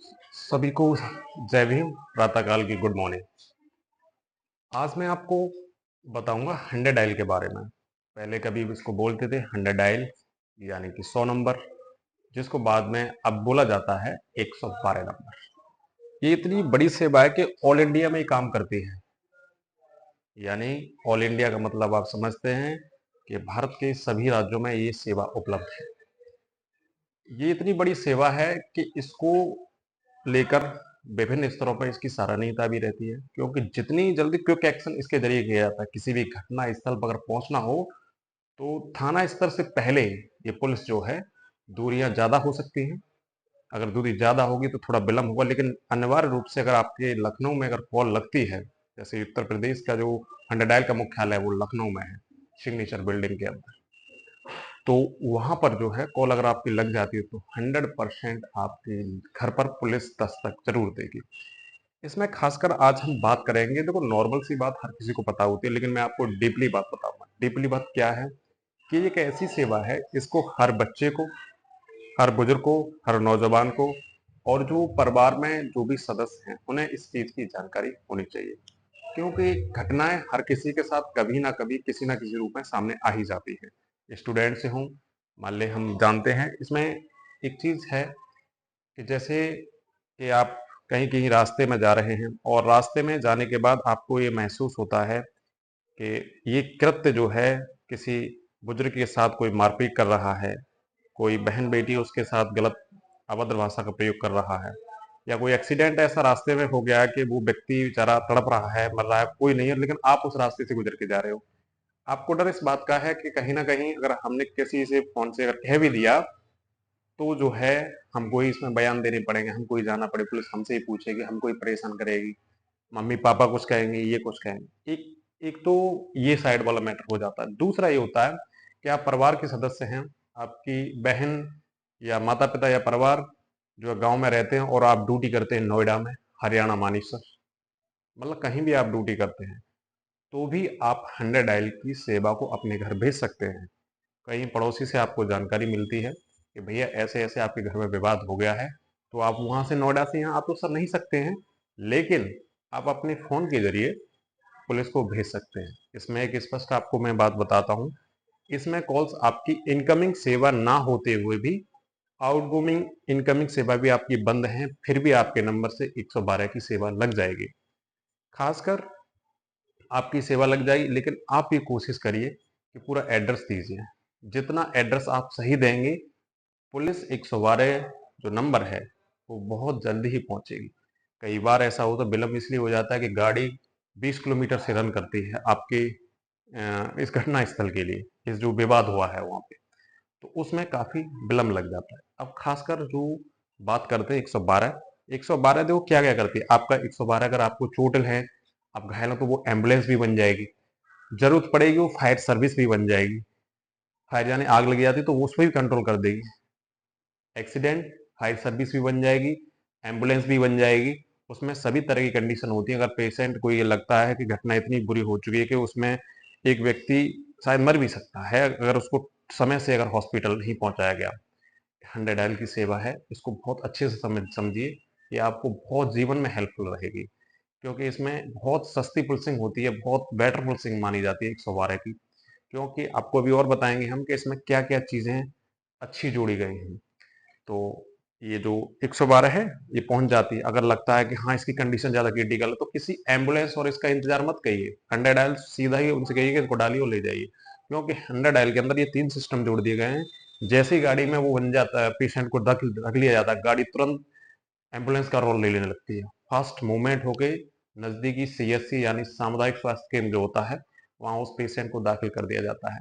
सभी को जय भीम। प्रातःकाल की गुड मॉर्निंग। आज मैं आपको बताऊंगा 100 डायल के बारे में। पहले कभी इसको बोलते थे 100 डायल, यानी कि 100 नंबर, जिसको बाद में अब बोला जाता है 112 नंबर। ये इतनी बड़ी सेवा है कि ऑल इंडिया में ही काम करती है। यानी ऑल इंडिया का मतलब आप समझते हैं कि भारत के सभी राज्यों में ये सेवा उपलब्ध है। ये इतनी बड़ी सेवा है कि इसको लेकर विभिन्न स्तरों पर इसकी सराहनीयता भी रहती है, क्योंकि जितनी जल्दी क्विक एक्शन इसके जरिए किया जाता है। किसी भी घटना स्थल पर अगर पहुंचना हो तो थाना स्तर से पहले ये पुलिस जो है, दूरियां ज्यादा हो सकती हैं। अगर दूरी ज्यादा होगी तो थोड़ा विलम्ब होगा, लेकिन अनिवार्य रूप से अगर आपके लखनऊ में अगर कॉल लगती है, जैसे उत्तर प्रदेश का जो 100 डायल का मुख्यालय है वो लखनऊ में है, सिग्नेचर बिल्डिंग के अंदर, तो वहां पर जो है कॉल अगर आपकी लग जाती है तो 100% आपके घर पर पुलिस दस्तक जरूर देगी। इसमें खासकर आज हम बात करेंगे, देखो नॉर्मल सी बात हर किसी को पता होती है, लेकिन मैं आपको डीपली बात बताऊंगा। डीपली बात क्या है कि ये एक ऐसी सेवा है, इसको हर बच्चे को, हर बुजुर्ग को, हर नौजवान को, और जो परिवार में जो भी सदस्य हैं उन्हें इस चीज की जानकारी होनी चाहिए। क्योंकि घटनाएं हर किसी के साथ कभी ना कभी किसी ना किसी रूप में सामने आ ही जाती है। स्टूडेंट से हूँ, मान ले हम जानते हैं इसमें एक चीज है कि जैसे कि आप कहीं कहीं रास्ते में जा रहे हैं और रास्ते में जाने के बाद आपको ये महसूस होता है कि ये कृत्य जो है किसी बुजुर्ग के साथ कोई मारपीट कर रहा है, कोई बहन बेटी उसके साथ गलत अभद्र भाषा का प्रयोग कर रहा है, या कोई एक्सीडेंट ऐसा रास्ते में हो गया है कि वो व्यक्ति बेचारा तड़प रहा है, मर रहा है, कोई नहीं है, लेकिन आप उस रास्ते से गुजर के जा रहे हो। आपको डर इस बात का है कि कहीं ना कहीं अगर हमने किसी से फोन से अगर कह भी दिया तो जो है हमको ही इसमें बयान देने पड़ेंगे, हमको ही जाना पड़े, पुलिस हमसे ही पूछेगी, हमको ही परेशान करेगी, मम्मी पापा कुछ कहेंगे, ये कुछ कहेंगे। एक एक तो ये साइड वाला मैटर हो जाता है। दूसरा ये होता है कि आप परिवार के सदस्य हैं, आपकी बहन या माता पिता या परिवार जो गांव में रहते हैं और आप ड्यूटी करते हैं नोएडा में, हरियाणा मानेसर, मतलब कहीं भी आप ड्यूटी करते हैं, तो भी आप 100 डायल की सेवा को अपने घर भेज सकते हैं। कहीं पड़ोसी से आपको जानकारी मिलती है कि भैया ऐसे ऐसे आपके घर में विवाद हो गया है, तो आप वहां से नोएडा से यहाँ आप तो सर नहीं सकते हैं, लेकिन आप अपने फोन के जरिए पुलिस को भेज सकते हैं। इसमें एक स्पष्ट आपको मैं बात बताता हूँ, इसमें कॉल्स आपकी इनकमिंग सेवा ना होते हुए भी आउटगोइंग इनकमिंग सेवा भी आपकी बंद है, फिर भी आपके नंबर से 112 की सेवा लग जाएगी। खासकर आपकी सेवा लग जाएगी, लेकिन आप ये कोशिश करिए कि पूरा एड्रेस दीजिए। जितना एड्रेस आप सही देंगे, पुलिस 112 जो नंबर है वो बहुत जल्दी ही पहुंचेगी। कई बार ऐसा होता है, विलम्ब इसलिए हो जाता है कि गाड़ी 20 किलोमीटर से रन करती है आपके इस घटना स्थल के लिए, इस जो विवाद हुआ है वहां पे, तो उसमें काफी विलम्ब लग जाता है। अब खासकर जो बात करते हैं 112, 112 देखो क्या क्या करती है। आपका 112 अगर आपको चोट है, आप घायल हो, तो वो एम्बुलेंस भी बन जाएगी, जरूरत पड़ेगी वो फायर सर्विस भी बन जाएगी। फायर यानी आग लग जाती तो वो उसमें भी कंट्रोल कर देगी। एक्सीडेंट फायर सर्विस भी बन जाएगी, एम्बुलेंस भी बन जाएगी। उसमें सभी तरह की कंडीशन होती है। अगर पेशेंट को ये लगता है कि घटना इतनी बुरी हो चुकी है कि उसमें एक व्यक्ति शायद मर भी सकता है अगर उसको समय से अगर हॉस्पिटल नहीं पहुंचाया गया, 100 डायल की सेवा है, इसको बहुत अच्छे से समझिए। ये आपको बहुत जीवन में हेल्पफुल रहेगी, क्योंकि इसमें बहुत सस्ती पुलिसिंग होती है, बहुत बेटर पुलिसिंग मानी जाती है 112 की। क्योंकि आपको अभी और बताएंगे हम कि इसमें क्या क्या चीजें अच्छी जोड़ी गई हैं। तो ये जो 112 है ये पहुंच जाती है। अगर लगता है कि हाँ इसकी कंडीशन ज्यादा क्रिटिकल है, तो किसी एम्बुलेंस और इसका इंतजार मत करिए, 100 डायल सीधा ही उनसे कहिए कि इसको डालिए और ले जाइए। क्योंकि 100 डायल के अंदर ये 3 सिस्टम जोड़ दिए गए हैं। जैसे ही गाड़ी में वो बन जाता है, पेशेंट को रख रख लिया जाता है, गाड़ी तुरंत एम्बुलेंस का रोल ले लेने लगती है। फास्ट मूवमेंट होके नजदीकी सीएससी यानी सामुदायिक स्वास्थ्य केंद्र जो होता है, वहां उस पेशेंट को दाखिल कर दिया जाता है।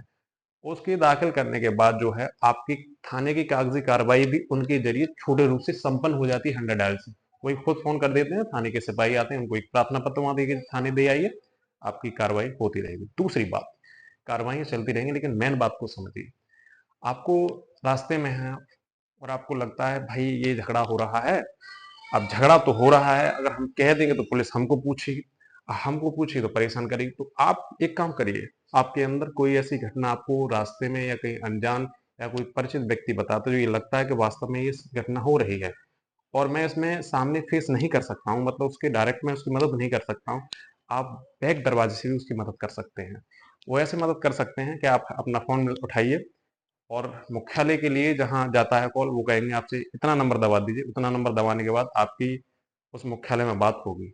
उसके दाखिल करने के बाद जो है आपकी थाने की कागजी कार्रवाई भी उनके जरिए छोटे रूप से संपन्न हो जाती है 100 डायल से। वही खुद फोन कर देते हैं, थाने के सिपाही आते हैं, उनको एक प्रार्थना पत्र वहां देके थाने दे आइए, आपकी कार्रवाई होती रहेगी। दूसरी बात, कार्रवाई चलती रहेंगी, लेकिन मेन बात को समझिए। आपको रास्ते में है और आपको लगता है भाई ये झगड़ा हो रहा है, अब झगड़ा तो हो रहा है, अगर हम कह देंगे तो पुलिस हमको पूछेगी, हमको पूछेगी तो परेशान करेगी, तो आप एक काम करिए। आपके अंदर कोई ऐसी घटना आपको रास्ते में या कहीं अनजान या कोई परिचित व्यक्ति बताता है जो ये लगता है कि वास्तव में ये घटना हो रही है, और मैं इसमें सामने फेस नहीं कर सकता हूँ, मतलब उसके डायरेक्ट मैं उसकी मदद नहीं कर सकता हूँ। आप बैक दरवाजे से भी उसकी मदद कर सकते हैं। वो ऐसे मदद कर सकते हैं कि आप अपना फ़ोन उठाइए और मुख्यालय के लिए जहाँ जाता है कॉल, वो कहेंगे आपसे इतना नंबर दबा दीजिए, उतना नंबर दबाने के बाद आपकी उस मुख्यालय में बात होगी।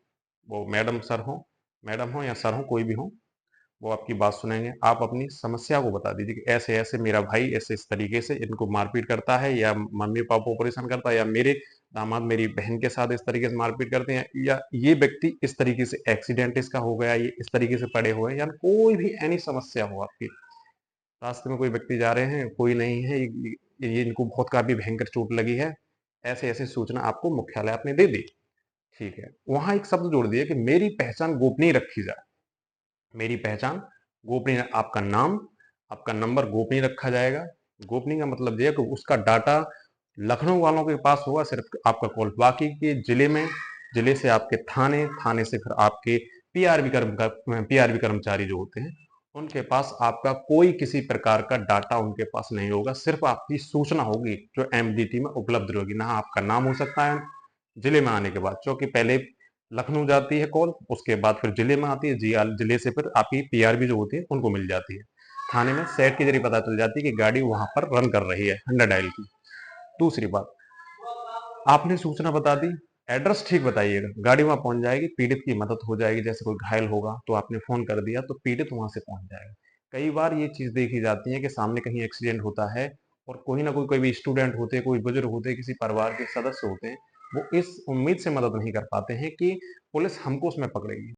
वो मैडम हो या सर हो, कोई भी हो, वो आपकी बात सुनेंगे। आप अपनी समस्या को बता दीजिए कि ऐसे-ऐसे मेरा भाई ऐसे इस तरीके से इनको मारपीट करता है, या मम्मी-पापा को परेशान करता है, या मेरे दामाद मेरी बहन के साथ इस तरीके से मारपीट करते हैं, या ये व्यक्ति इस तरीके से एक्सीडेंट इसका हो गया, ये इस तरीके से पड़े हुए हैं, या कोई भी एनी समस्या हो आपकी। रास्ते में कोई व्यक्ति जा रहे हैं, कोई नहीं है, ये इनको बहुत काफ़ी भयंकर चोट लगी है, ऐसे-ऐसे सूचना आपको मुख्यालय आपने दे दी। ठीक है। वहाँ एक शब्द जोड़ दिए कि मेरी पहचान गोपनीय रखी जाए। मेरी पहचान गोपनीय, आपका नाम, आपका नंबर गोपनीय रखा जाएगा। गोपनीय का मतलब ये है कि उसका डाटा लखनऊ वालों के पास होगा, सिर्फ आपका कॉल। बाकी के जिले में, जिले से आपके थाने, थाने से फिर आपके पीआरबी कर्मचारी जो होते हैं, उनके पास आपका कोई किसी प्रकार का डाटा उनके पास नहीं होगा। सिर्फ आपकी सूचना होगी जो एमडीटी में उपलब्ध रहेगी। ना आपका नाम हो सकता है जिले में आने के बाद, क्योंकि पहले लखनऊ जाती है कॉल, उसके बाद फिर जिले में आती है, जिले से फिर आपकी पीआरबी जो होती है उनको मिल जाती है। थाने में सेट के जरिए पता चल जाती है कि गाड़ी वहां पर रन कर रही है 100 डायल की। दूसरी बात, आपने सूचना बता दी, एड्रेस ठीक बताइएगा, गाड़ी वहां पहुंच जाएगी, पीड़ित की मदद हो जाएगी। जैसे कोई घायल होगा तो आपने फोन कर दिया तो पीड़ित वहां से पहुंच जाएगा। कई बार ये चीज देखी जाती है कि सामने कहीं एक्सीडेंट होता है और कोई ना कोई, कोई भी स्टूडेंट होते हैं, कोई बुजुर्ग होते हैं, किसी परिवार के सदस्य होते हैं, वो इस उम्मीद से मदद नहीं कर पाते हैं कि पुलिस हमको उसमें पकड़ेगी।